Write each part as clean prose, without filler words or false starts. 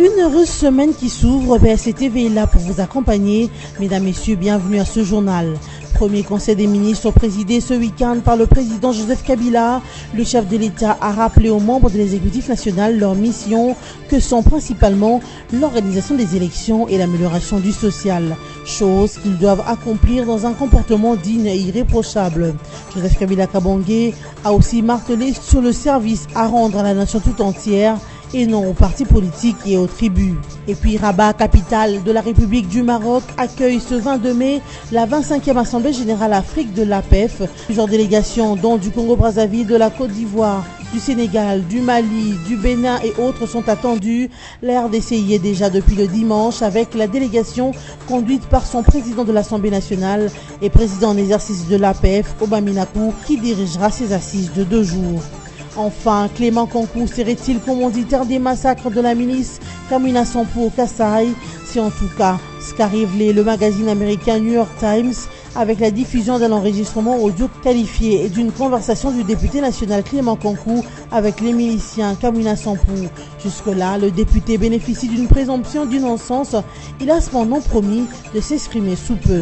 Une heureuse semaine qui s'ouvre, BSC-TV est là pour vous accompagner. Mesdames, Messieurs, bienvenue à ce journal. Premier conseil des ministres présidé ce week-end par le président Joseph Kabila. Le chef de l'État a rappelé aux membres de l'exécutif national leur mission que sont principalement l'organisation des élections et l'amélioration du social. Chose qu'ils doivent accomplir dans un comportement digne et irréprochable. Joseph Kabila Kabange a aussi martelé sur le service à rendre à la nation tout entière et non aux partis politiques et aux tribus. Et puis Rabat, capitale de la République du Maroc, accueille ce 22 mai la 25e Assemblée Générale Afrique de l'APEF. Plusieurs délégations, dont du Congo-Brazzaville, de la Côte d'Ivoire, du Sénégal, du Mali, du Bénin et autres sont attendues. La RDC y est déjà depuis le dimanche avec la délégation conduite par son président de l'Assemblée nationale et président en exercice de l'APEF, Oba Minakou, qui dirigera ses assises de 2 jours. Enfin, Clément Kankou serait-il commanditaire des massacres de la milice Kamwina Sampo au Kasaï? C'est en tout cas ce qu'a révélé le magazine américain New York Times avec la diffusion d'un enregistrement audio qualifié et d'une conversation du député national Clément Kankou avec les miliciens Kamwina Sampo. Jusque-là, le député bénéficie d'une présomption d'innocence. Il a cependant promis de s'exprimer sous peu.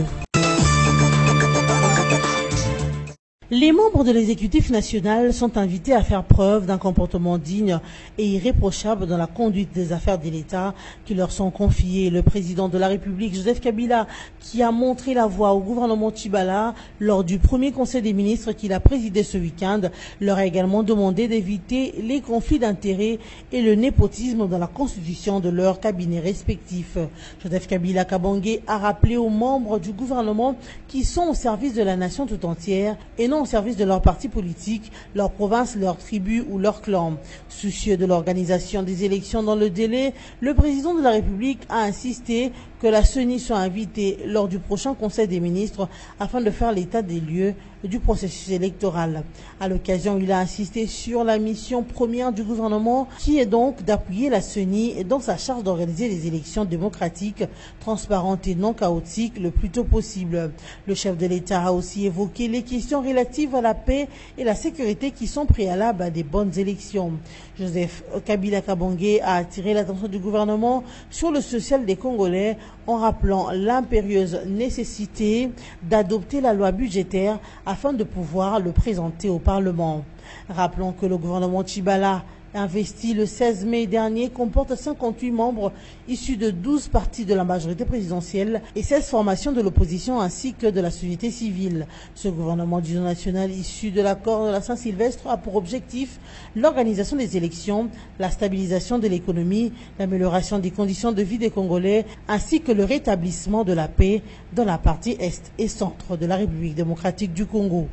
Les membres de l'exécutif national sont invités à faire preuve d'un comportement digne et irréprochable dans la conduite des affaires de l'État qui leur sont confiées. Le président de la République, Joseph Kabila, qui a montré la voie au gouvernement Tchibala lors du premier conseil des ministres qu'il a présidé ce week-end, leur a également demandé d'éviter les conflits d'intérêts et le népotisme dans la constitution de leurs cabinets respectifs. Joseph Kabila Kabange a rappelé aux membres du gouvernement qui sont au service de la nation tout entière et non au service de leur parti politique, leur province, leur tribu ou leur clan. Soucieux de l'organisation des élections dans le délai, le président de la République a insisté que la CENI soit invitée lors du prochain conseil des ministres afin de faire l'état des lieux du processus électoral. À l'occasion, il a insisté sur la mission première du gouvernement qui est donc d'appuyer la CENI dans sa charge d'organiser les élections démocratiques, transparentes et non chaotiques le plus tôt possible. Le chef de l'État a aussi évoqué les questions relatives à la paix et la sécurité qui sont préalables à des bonnes élections. Joseph Kabila Kabange a attiré l'attention du gouvernement sur le social des Congolais en rappelant l'impérieuse nécessité d'adopter la loi budgétaire afin de pouvoir le présenter au Parlement. Rappelons que le gouvernement Tchibala investi le 16 mai dernier comporte 58 membres issus de 12 partis de la majorité présidentielle et 16 formations de l'opposition ainsi que de la société civile. Ce gouvernement d'union nationale issu de l'accord de la Saint-Sylvestre a pour objectif l'organisation des élections, la stabilisation de l'économie, l'amélioration des conditions de vie des Congolais ainsi que le rétablissement de la paix dans la partie est et centre de la République démocratique du Congo.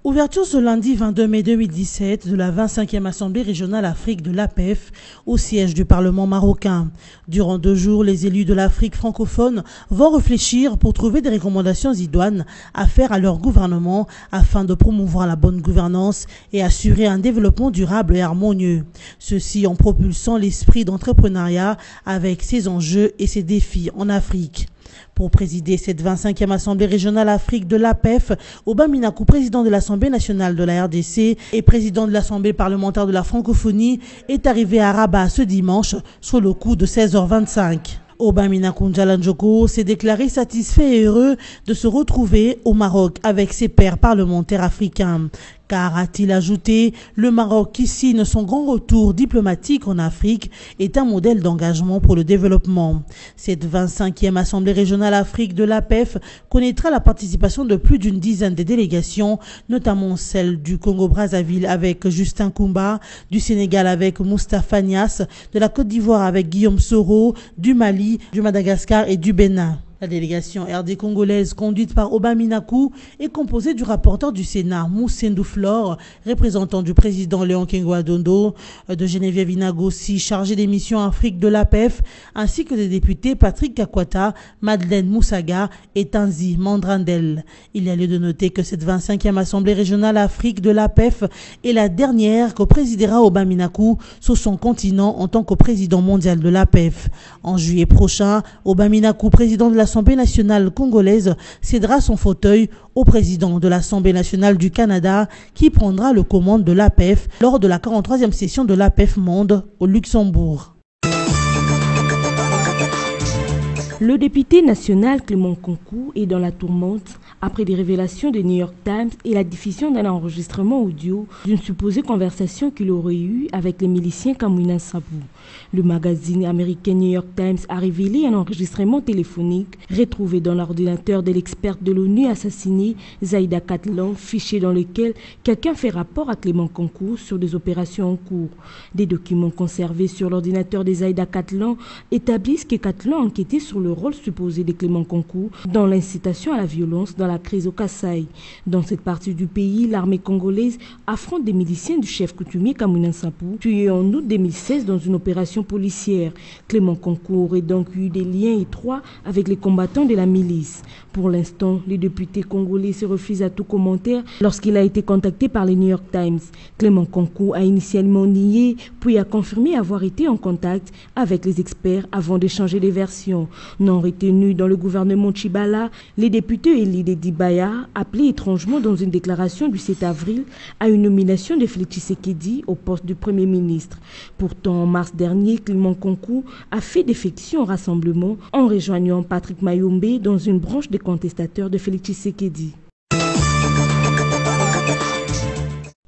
Ouverture ce lundi 22 mai 2017 de la 25e Assemblée régionale Afrique de l'APEF au siège du Parlement marocain. Durant 2 jours, les élus de l'Afrique francophone vont réfléchir pour trouver des recommandations idoines à faire à leur gouvernement afin de promouvoir la bonne gouvernance et assurer un développement durable et harmonieux. Ceci en propulsant l'esprit d'entrepreneuriat avec ses enjeux et ses défis en Afrique. Pour présider cette 25e Assemblée régionale Afrique de l'APEF, Oba Minakou, président de l'Assemblée nationale de la RDC et président de l'Assemblée parlementaire de la francophonie, est arrivé à Rabat ce dimanche sur le coup de 16h25. Oba Minakou Njalanjoko s'est déclaré satisfait et heureux de se retrouver au Maroc avec ses pairs parlementaires africains. Car, a-t-il ajouté, le Maroc qui signe son grand retour diplomatique en Afrique est un modèle d'engagement pour le développement. Cette 25e Assemblée régionale Afrique de l'APEF connaîtra la participation de plus d'une dizaine de délégations, notamment celle du Congo-Brazzaville avec Justin Koumba, du Sénégal avec Moustapha Niasse, de la Côte d'Ivoire avec Guillaume Soro, du Mali, du Madagascar et du Bénin. La délégation RD congolaise conduite par Oba Minakou est composée du rapporteur du Sénat Moussendou Flore, représentant du président Léon Kengo Adondo, de Geneviève Inagossi, chargé des missions Afrique de l'APEF, ainsi que des députés Patrick Kakwata, Madeleine Moussaga et Tanzi Mandrandel. Il y a lieu de noter que cette 25e Assemblée régionale Afrique de l'APEF est la dernière que présidera Oba Minakou sur son continent en tant que président mondial de l'APEF. En juillet prochain, Oba Minakou, président de la l'Assemblée nationale congolaise cédera son fauteuil au président de l'Assemblée nationale du Canada qui prendra le commande de l'APF lors de la 43e session de l'APF Monde au Luxembourg. Le député national Clément Concours est dans la tourmente après des révélations de New York Times et la diffusion d'un enregistrement audio d'une supposée conversation qu'il aurait eue avec les miliciens Kamwina Nsapu. Le magazine américain New York Times a révélé un enregistrement téléphonique retrouvé dans l'ordinateur de l'experte de l'ONU assassinée Zaïda Katlan, fichier dans lequel quelqu'un fait rapport à Clément Concours sur des opérations en cours. Des documents conservés sur l'ordinateur de Zaïda Katlan établissent que Katlan enquêtait sur le rôle supposé de Clément Concours dans l'incitation à la violence dans la crise au Kasaï. Dans cette partie du pays, l'armée congolaise affronte des miliciens du chef coutumier Kamwina Nsapu, tués en août 2016 dans une opération policière. Clément Concours aurait donc eu des liens étroits avec les combattants de la milice. Pour l'instant, les députés congolais se refusent à tout commentaire lorsqu'il a été contacté par le New York Times. Clément Concours a initialement nié, puis a confirmé avoir été en contact avec les experts avant d'échanger des versions. Non retenus dans le gouvernement Tchibala, les députés Elide Dibaya appelaient étrangement dans une déclaration du 7 avril à une nomination de Félix Tshisekedi au poste du Premier ministre. Pourtant, en mars dernier, Clément Concours a fait défection au rassemblement en rejoignant Patrick Mayombe dans une branche des contestateurs de Félix Tshisekedi.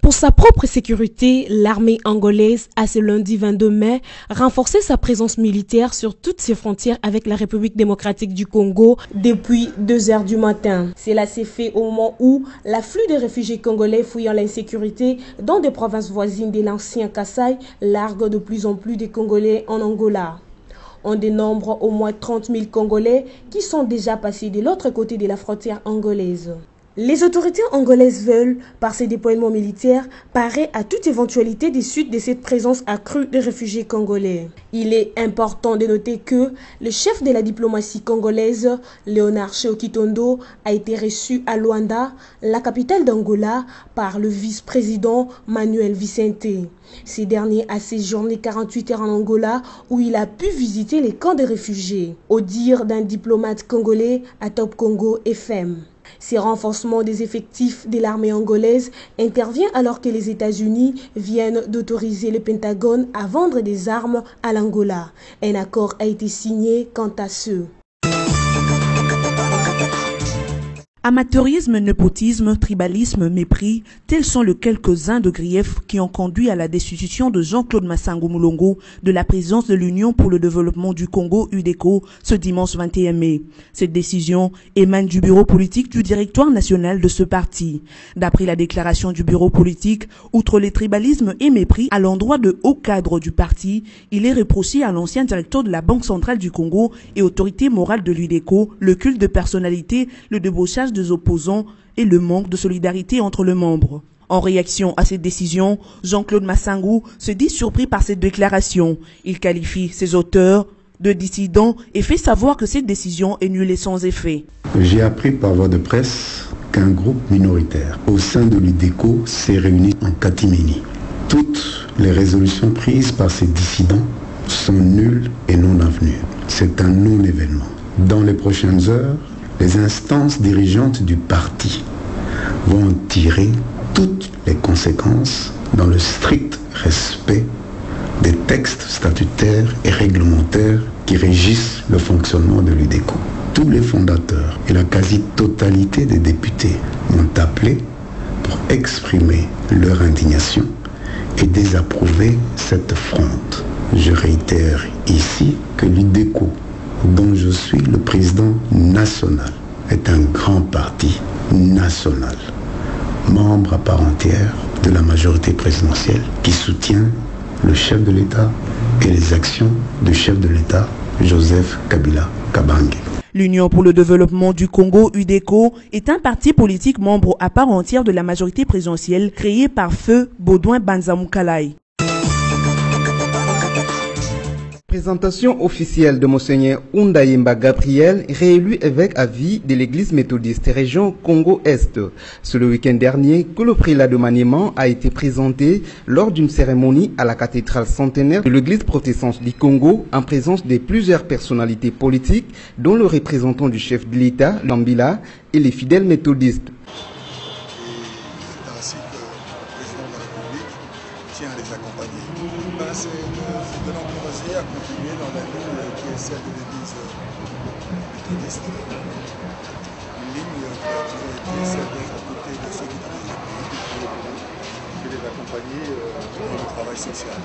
Pour sa propre sécurité, l'armée angolaise a ce lundi 22 mai renforcé sa présence militaire sur toutes ses frontières avec la République démocratique du Congo depuis 2 heures du matin. Cela s'est fait au moment où l'afflux des réfugiés congolais fuyant l'insécurité dans des provinces voisines de l'ancien Kasaï largue de plus en plus de Congolais en Angola. On dénombre au moins 30 000 Congolais qui sont déjà passés de l'autre côté de la frontière angolaise. Les autorités angolaises veulent, par ces déploiements militaires, parer à toute éventualité des suites de cette présence accrue de réfugiés congolais. Il est important de noter que le chef de la diplomatie congolaise, Léonard Tchéo-Kitondo, a été reçu à Luanda, la capitale d'Angola, par le vice-président Manuel Vicente. Ce dernier a séjourné 48 heures en Angola où il a pu visiter les camps de réfugiés, au dire d'un diplomate congolais à Top Congo FM. Ces renforcements des effectifs de l'armée angolaise intervient alors que les États-Unis viennent d'autoriser le Pentagone à vendre des armes à l'Angola. Un accord a été signé quant à ce. Amateurisme, népotisme, tribalisme, mépris, tels sont les quelques-uns de griefs qui ont conduit à la destitution de Jean-Claude Massango Moulongo de la présidence de l'Union pour le développement du Congo UDECO ce dimanche 21 mai. Cette décision émane du bureau politique du directoire national de ce parti. D'après la déclaration du bureau politique, outre les tribalismes et mépris à l'endroit de hauts cadres du parti, il est reproché à l'ancien directeur de la Banque centrale du Congo et autorité morale de l'UDECO le culte de personnalité, le débauchage des opposants et le manque de solidarité entre les membres. En réaction à cette décision, Jean-Claude Massango se dit surpris par cette déclaration. Il qualifie ses auteurs de dissidents et fait savoir que cette décision est nulle et sans effet. J'ai appris par voie de presse qu'un groupe minoritaire au sein de l'UDECO s'est réuni en catimini. Toutes les résolutions prises par ces dissidents sont nulles et non avenues. C'est un non-événement. Dans les prochaines heures, les instances dirigeantes du parti vont en tirer toutes les conséquences dans le strict respect des textes statutaires et réglementaires qui régissent le fonctionnement de l'UDECO. Tous les fondateurs et la quasi-totalité des députés m'ont appelé pour exprimer leur indignation et désapprouver cette fronde. Je réitère ici que l'UDECO, dont je suis le président national, est un grand parti national, membre à part entière de la majorité présidentielle qui soutient le chef de l'État et les actions du chef de l'État, Joseph Kabila Kabange. L'Union pour le développement du Congo, UDECO, est un parti politique membre à part entière de la majorité présidentielle créé par Feu Baudouin Banza Moukalai. Présentation officielle de Monseigneur Ounda Yemba Gabriel, réélu évêque à vie de l'église méthodiste région Congo-Est. C'est le week-end dernier que le prélat de maniement a été présenté lors d'une cérémonie à la cathédrale centenaire de l'église protestante du Congo en présence de plusieurs personnalités politiques dont le représentant du chef de l'État, Lambila, et les fidèles méthodistes. C'est ainsi que le président de la République tient à les accompagner. C'est de l'encourager à continuer dans la ligne qui est celle de l'église méthodiste. Une ligne qui a toujours été celle d'être à côté de ceux qui travaillent et de les accompagner dans le travail social.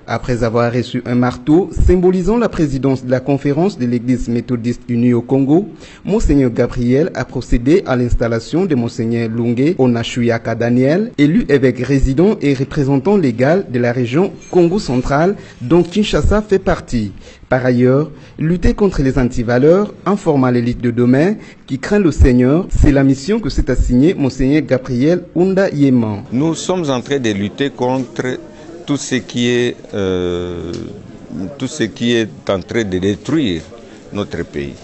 Après avoir reçu un marteau symbolisant la présidence de la conférence de l'église méthodiste unie au Congo, Monseigneur Gabriel a procédé à l'installation de Monseigneur Lungé Onachuyaka Daniel, élu évêque résident et représentant légal de la région Congo central dont Kinshasa fait partie. Par ailleurs, lutter contre les antivaleurs, informant l'élite de demain qui craint le Seigneur, c'est la mission que s'est assignée Monseigneur Gabriel Ounda Yemba. Nous sommes en train de lutter contre tout ce qui est en train de détruire notre pays.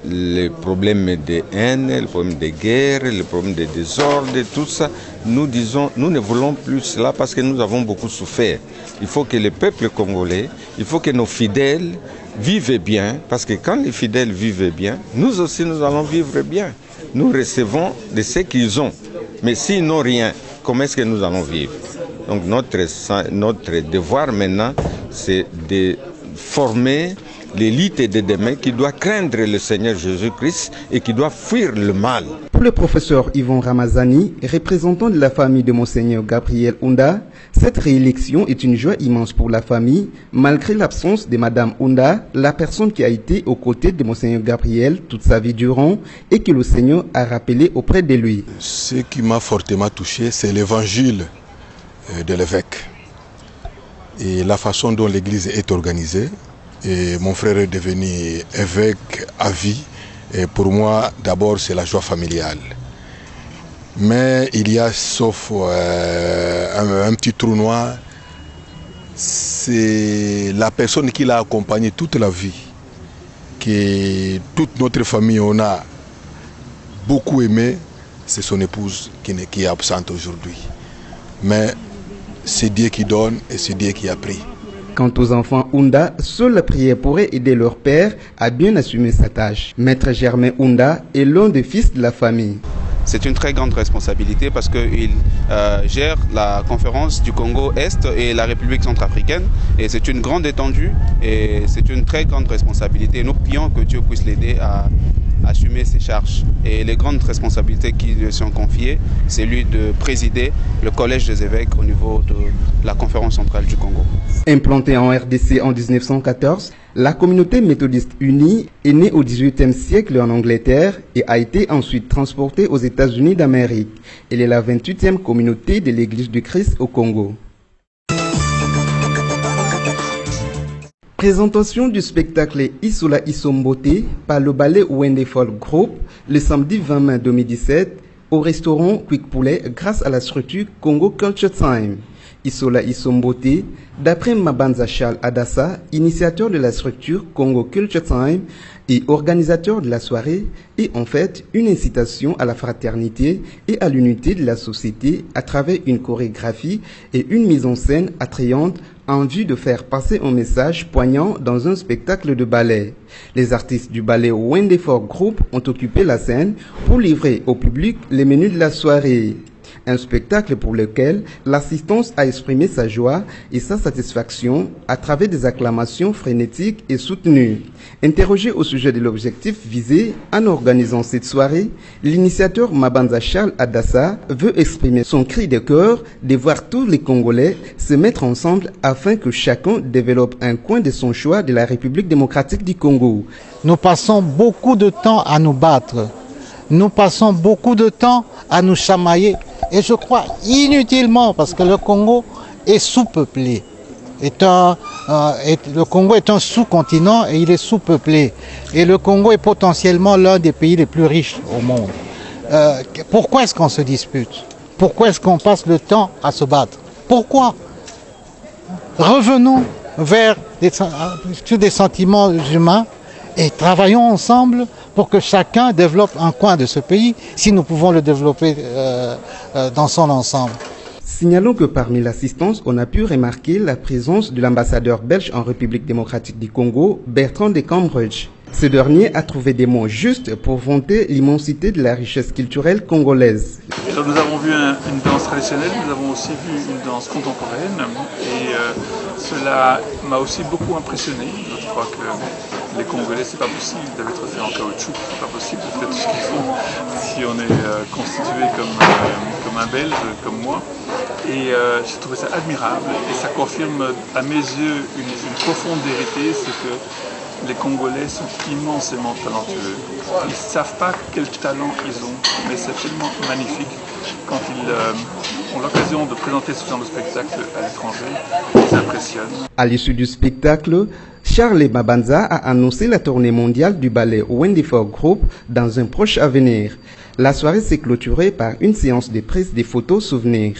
Les problèmes de haine, les problèmes de guerre, les problèmes de désordre, tout ça, nous disons, nous ne voulons plus cela parce que nous avons beaucoup souffert. Il faut que le peuple congolais, il faut que nos fidèles vivent bien, parce que quand les fidèles vivent bien, nous aussi nous allons vivre bien. Nous recevons de ce qu'ils ont, mais s'ils n'ont rien, comment est-ce que nous allons vivre? Donc notre devoir maintenant, c'est de former l'élite de demain qui doit craindre le Seigneur Jésus-Christ et qui doit fuir le mal. Pour le professeur Yvon Ramazani, représentant de la famille de Monseigneur Gabriel Ounda, cette réélection est une joie immense pour la famille, malgré l'absence de Madame Ounda, la personne qui a été aux côtés de Monseigneur Gabriel toute sa vie durant et que le Seigneur a rappelé auprès de lui. Ce qui m'a fortement touché, c'est l'évangile de l'évêque et la façon dont l'église est organisée. Et mon frère est devenu évêque à vie et pour moi d'abord c'est la joie familiale, mais il y a sauf un petit trou noir, c'est la personne qui l'a accompagné toute la vie, que toute notre famille on a beaucoup aimé, c'est son épouse qui est absente aujourd'hui, mais c'est Dieu qui donne et c'est Dieu qui a pris. Quant aux enfants Ounda, seule la prière pourrait aider leur père à bien assumer sa tâche. Maître Germain Ounda est l'un des fils de la famille. C'est une très grande responsabilité parce qu'il gère la conférence du Congo-Est et la République centrafricaine. Et c'est une grande étendue et c'est une très grande responsabilité. Nous prions que Dieu puisse l'aider à assumer ses charges. Et les grandes responsabilités qui lui sont confiées, c'est lui de présider le collège des évêques au niveau de la conférence centrale du Congo. Implantée en RDC en 1914, la communauté méthodiste unie est née au XVIIIe siècle en Angleterre et a été ensuite transportée aux États-Unis d'Amérique. Elle est la 28e communauté de l'Église du Christ au Congo. Présentation du spectacle Isola Isombote par le ballet Wonderful Group le samedi 20 mai 2017 au restaurant Quick Poulet grâce à la structure Congo Culture Time. Isola Isombote, d'après Mabanza Charles Adassa, initiateur de la structure Congo Culture Time et organisateur de la soirée, est en fait une incitation à la fraternité et à l'unité de la société à travers une chorégraphie et une mise en scène attrayante en vue de faire passer un message poignant dans un spectacle de ballet. Les artistes du ballet Wonderful Group ont occupé la scène pour livrer au public les menus de la soirée. Un spectacle pour lequel l'assistance a exprimé sa joie et sa satisfaction à travers des acclamations frénétiques et soutenues. Interrogé au sujet de l'objectif visé en organisant cette soirée, l'initiateur Mabanza Charles Adassa veut exprimer son cri de cœur de voir tous les Congolais se mettre ensemble afin que chacun développe un coin de son choix de la République démocratique du Congo. Nous passons beaucoup de temps à nous battre. Nous passons beaucoup de temps à nous chamailler. Et je crois inutilement parce que le Congo est sous-peuplé. Le Congo est un sous-continent et il est sous-peuplé. Et le Congo est potentiellement l'un des pays les plus riches au monde. Pourquoi est-ce qu'on se dispute? Pourquoi est-ce qu'on passe le temps à se battre? Pourquoi? revenons vers des sentiments humains et travaillons ensemble pour que chacun développe un coin de ce pays, si nous pouvons le développer dans son ensemble. Signalons que parmi l'assistance, on a pu remarquer la présence de l'ambassadeur belge en République démocratique du Congo, Bertrand de Cambridge. Ce dernier a trouvé des mots justes pour vanter l'immensité de la richesse culturelle congolaise. Alors nous avons vu une danse traditionnelle, nous avons aussi vu une danse contemporaine et cela m'a aussi beaucoup impressionné. Je crois que les Congolais, c'est pas possible, ils doivent être faits en caoutchouc, c'est pas possible de faire tout ce qu'ils font si on est constitué comme un Belge, comme moi. Et j'ai trouvé ça admirable et ça confirme à mes yeux une profonde vérité, c'est que les Congolais sont immensément talentueux. Ils ne savent pas quel talent ils ont, mais c'est tellement magnifique quand ils ont l'occasion de présenter ce genre de spectacle à l'étranger. Ils impressionnent. À l'issue du spectacle, Charles Mabanza a annoncé la tournée mondiale du ballet Wendifort Group dans un proche avenir. La soirée s'est clôturée par une séance de prise des photos souvenirs.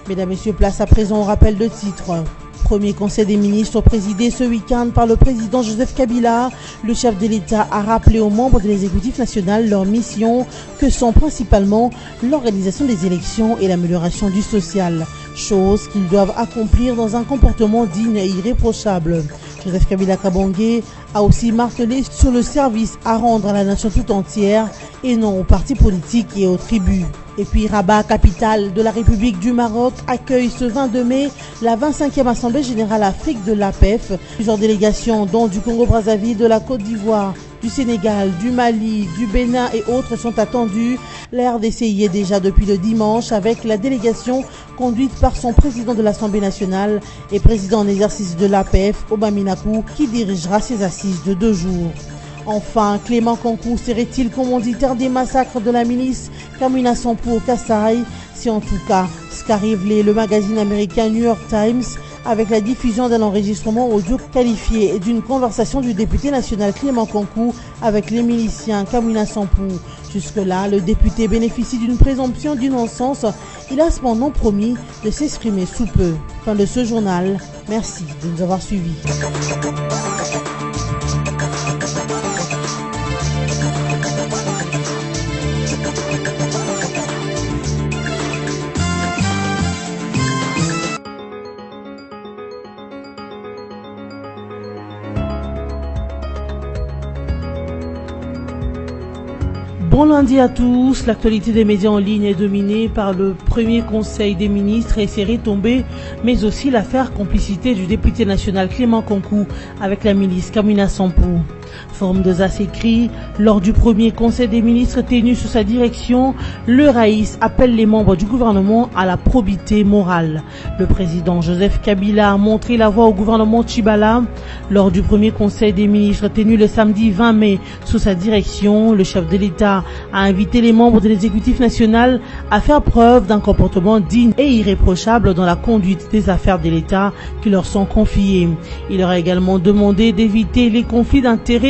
Mesdames, Messieurs, place à présent au rappel de titres. Premier conseil des ministres présidé ce week-end par le président Joseph Kabila. Le chef de l'État a rappelé aux membres de l'exécutif national leurs missions que sont principalement l'organisation des élections et l'amélioration du social, choses qu'ils doivent accomplir dans un comportement digne et irréprochable. Joseph Kabila Kabange a aussi martelé sur le service à rendre à la nation tout entière et non aux partis politiques et aux tribus. Et puis Rabat, capitale de la République du Maroc, accueille ce 22 mai la 25e Assemblée Générale Afrique de l'APEF. Plusieurs délégations, dont du Congo-Brazzaville, de la Côte d'Ivoire, du Sénégal, du Mali, du Bénin et autres sont attendues. La RDC y est déjà depuis le dimanche avec la délégation conduite par son président de l'Assemblée nationale et président en exercice de l'APEF, Obaminakou, qui dirigera ses assises de 2 jours. Enfin, Clément Kankou serait-il commanditaire des massacres de la milice Kamina Sampo au Kasaï? C'est en tout cas ce qu'a révélé le magazine américain New York Times avec la diffusion d'un enregistrement audio qualifié d'une conversation du député national Clément Kankou avec les miliciens Kamina Sampo. Jusque-là, le député bénéficie d'une présomption d'innocence. Il a cependant promis de s'exprimer sous peu. Fin de ce journal. Merci de nous avoir suivis. Bon lundi à tous. L'actualité des médias en ligne est dominée par le premier conseil des ministres et ses retombées, mais aussi l'affaire complicité du député national Clément Kankou avec la milice Kamina Sampo. Forme de Zas écrit, lors du premier conseil des ministres tenu sous sa direction, le Raïs appelle les membres du gouvernement à la probité morale. Le président Joseph Kabila a montré la voie au gouvernement Tchibala. Lors du premier conseil des ministres tenu le samedi 20 mai sous sa direction, le chef de l'État a invité les membres de l'exécutif national à faire preuve d'un comportement digne et irréprochable dans la conduite des affaires de l'État qui leur sont confiées. Il leur a également demandé d'éviter les conflits d'intérêts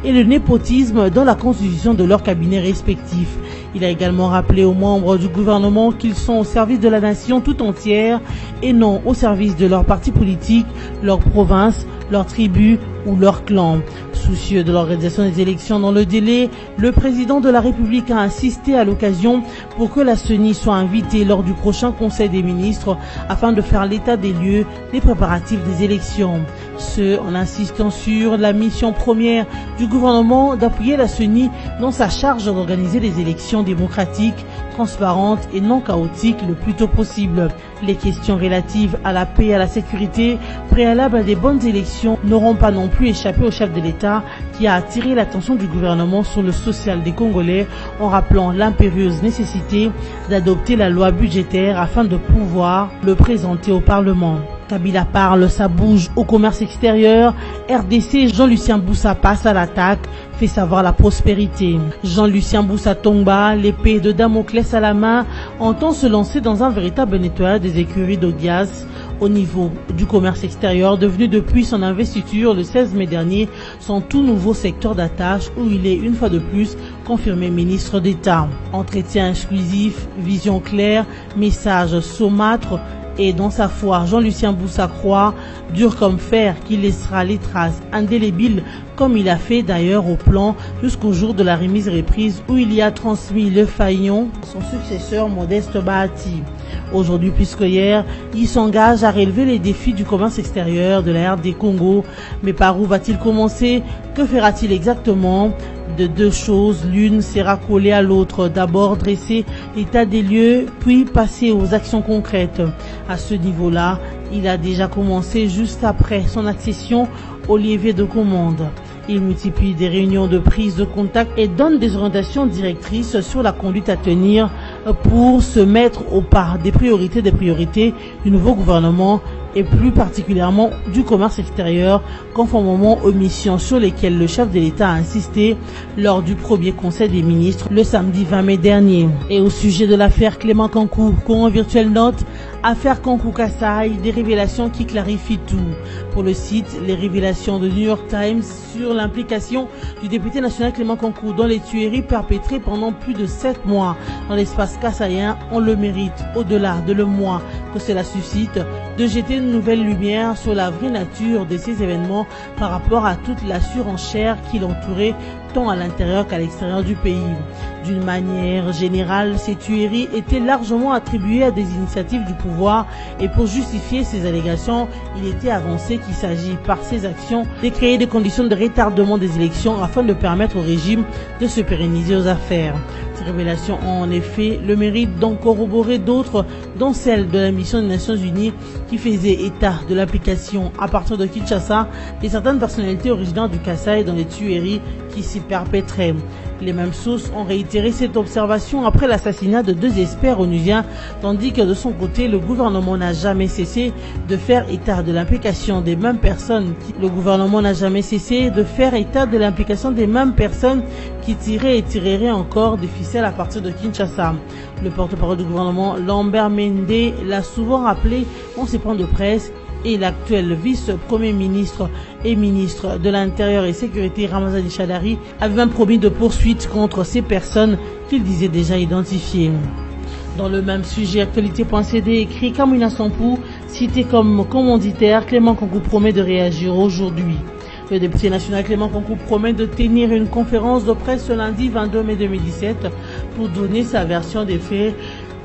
et le népotisme dans la constitution de leurs cabinets respectifs. Il a également rappelé aux membres du gouvernement qu'ils sont au service de la nation tout entière et non au service de leur parti politique, leur province, leur tribu ou leur clan. Soucieux de l'organisation des élections dans le délai, le président de la République a insisté à l'occasion pour que la CENI soit invitée lors du prochain Conseil des ministres afin de faire l'état des lieux des préparatifs des élections. Ce, en insistant sur la mission première du gouvernement d'appuyer la CENI dans sa charge d'organiser des élections démocratiques, transparentes et non chaotiques le plus tôt possible. Les questions relatives à la paix et à la sécurité préalables à des bonnes élections n'auront pas non plus échappé au chef de l'État qui a attiré l'attention du gouvernement sur le social des Congolais en rappelant l'impérieuse nécessité d'adopter la loi budgétaire afin de pouvoir le présenter au Parlement. Kabila parle, ça bouge au commerce extérieur. RDC, Jean-Lucien Boussa passe à l'attaque, fait savoir la prospérité. Jean-Lucien Boussa Tongba, l'épée de Damoclès à la main, entend se lancer dans un véritable nettoyage des écuries d'Ogias au niveau du commerce extérieur, devenu depuis son investiture le 16 mai dernier son tout nouveau secteur d'attache où il est une fois de plus confirmé ministre d'État. Entretien exclusif, vision claire, message saumâtre et dans sa foi, Jean-Lucien Boussa croit, dur comme fer, qu'il laissera les traces indélébiles comme il a fait d'ailleurs au plan jusqu'au jour de la remise reprise où il y a transmis le faillon à son successeur Modeste Bahati. Aujourd'hui plus qu'hier, il s'engage à relever les défis du commerce extérieur de la RD Congo. Mais par où va-t-il commencer? Que fera-t-il exactement? De deux choses, l'une sera collée à l'autre. D'abord dresser l'état des lieux, puis passer aux actions concrètes. À ce niveau-là, il a déjà commencé juste après son accession au levier de commande. Il multiplie des réunions de prise de contact et donne des orientations directrices sur la conduite à tenir pour se mettre au pas des priorités du nouveau gouvernement et plus particulièrement du commerce extérieur, conformément aux missions sur lesquelles le chef de l'État a insisté lors du premier conseil des ministres le samedi 20 mai dernier. Et au sujet de l'affaire Clément Kankou, Courant Virtuel note, affaire Kankou-Kassai, des révélations qui clarifient tout. Pour le site, les révélations de New York Times sur l'implication du député national Clément Kankou dans les tueries perpétrées pendant plus de 7 mois dans l'espace kassaïen ont le mérite, au-delà de le mois que cela suscite, de jeter une nouvelle lumière sur la vraie nature de ces événements par rapport à toute la surenchère qui l'entourait tant à l'intérieur qu'à l'extérieur du pays. D'une manière générale, ces tueries étaient largement attribuées à des initiatives du pouvoir et pour justifier ces allégations, il était avancé qu'il s'agit par ces actions de créer des conditions de retardement des élections afin de permettre au régime de se pérenniser aux affaires. Ces révélations ont en effet le mérite d'en corroborer d'autres, dont celle de la mission des Nations Unies qui faisait état de l'implication à partir de Kinshasa de certaines personnalités originaires du Kassai dans les tueries qui s'y perpétraient. Les mêmes sources ont réitéré cette observation après l'assassinat de 2 experts onusiens, tandis que de son côté, le gouvernement n'a jamais cessé de faire état de l'implication des mêmes personnes. Qui tiraient et tireraient encore des ficelles à partir de Kinshasa. Le porte-parole du gouvernement, Lambert Mende, l'a souvent rappelé en ses points de presse, et l'actuel vice-premier ministre et ministre de l'Intérieur et Sécurité, Ramazani Chadari, avait même promis de poursuites contre ces personnes qu'il disait déjà identifiées. Dans le même sujet, actualité.cd écrit Kamina Sampou, cité comme commanditaire, Clément Kankou promet de réagir aujourd'hui. Le député national Clément Kankou promet de tenir une conférence de presse ce lundi 22 mai 2017 pour donner sa version des faits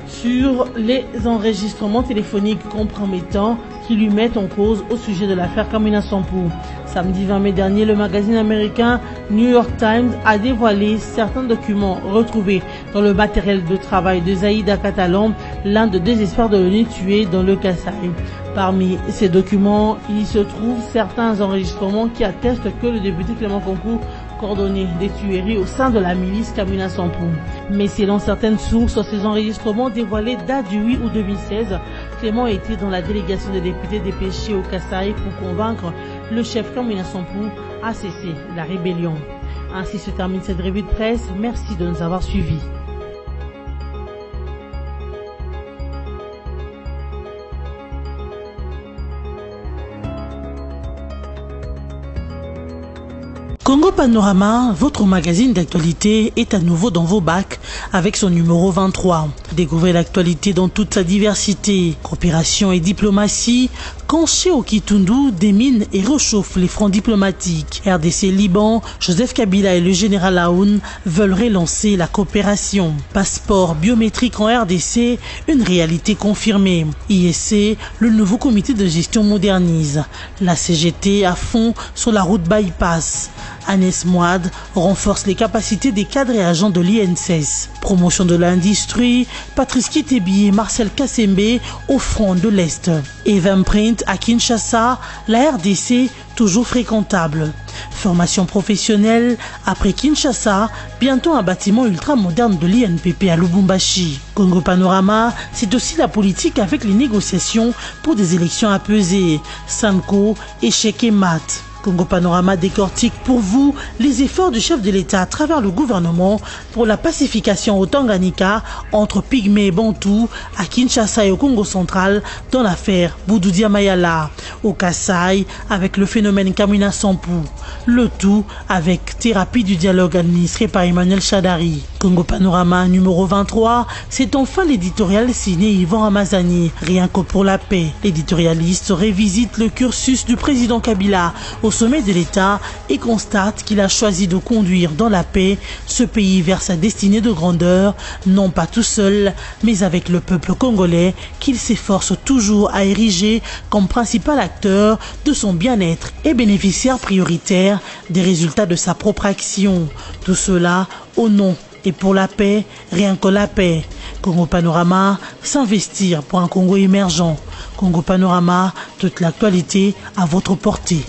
sur les enregistrements téléphoniques compromettants qui lui mettent en cause au sujet de l'affaire Kamina Sampou. Samedi 20 mai dernier, le magazine américain New York Times a dévoilé certains documents retrouvés dans le matériel de travail de Zaïda Catalan, l'un des 2 experts de l'ONU tués dans le Kassai. Parmi ces documents, il se trouve certains enregistrements qui attestent que le député Clément Kankou coordonnait des tueries au sein de la milice Kamina Sampou. Mais selon certaines sources, ces enregistrements dévoilés datent du 8 août 2016. Clément était dans la délégation des députés dépêchés au Kassai pour convaincre le chef Kamina Sampou à cesser la rébellion. Ainsi se termine cette revue de presse. Merci de nous avoir suivis. Congo Panorama, votre magazine d'actualité, est à nouveau dans vos bacs avec son numéro 23. Découvrez l'actualité dans toute sa diversité. Coopération et diplomatie, quand Cheo Kitundu démine et réchauffe les fronts diplomatiques. RDC Liban, Joseph Kabila et le général Aoun veulent relancer la coopération. Passeport biométrique en RDC, une réalité confirmée. ISC, le nouveau comité de gestion modernise. La CGT à fond sur la route bypass. Agnès Moad renforce les capacités des cadres et agents de l'INSS. Promotion de l'industrie, Patrice Kitebi et Marcel Kassembe au front de l'Est. Eventprint à Kinshasa, la RDC toujours fréquentable. Formation professionnelle, après Kinshasa, bientôt un bâtiment ultra-moderne de l'INPP à Lubumbashi. Congo Panorama, c'est aussi la politique avec les négociations pour des élections apaisées. Sanko, échec et mat. Congo Panorama décortique pour vous les efforts du chef de l'État à travers le gouvernement pour la pacification au Tanganyika entre Pygmées et Bantous, à Kinshasa et au Congo central dans l'affaire Boudoudia Mayala, au Kasaï avec le phénomène Kamina Sampou, le tout avec thérapie du dialogue administré par Emmanuel Chadari. Congo Panorama numéro 23, c'est enfin l'éditorial signé Yvan Ramazani, Rien que pour la paix. L'éditorialiste révisite le cursus du président Kabila au sommet de l'État et constate qu'il a choisi de conduire dans la paix ce pays vers sa destinée de grandeur, non pas tout seul, mais avec le peuple congolais qu'il s'efforce toujours à ériger comme principal acteur de son bien-être et bénéficiaire prioritaire des résultats de sa propre action. Tout cela au nom et pour la paix, rien que la paix. Congo Panorama, s'investir pour un Congo émergent. Congo Panorama, toute l'actualité à votre portée.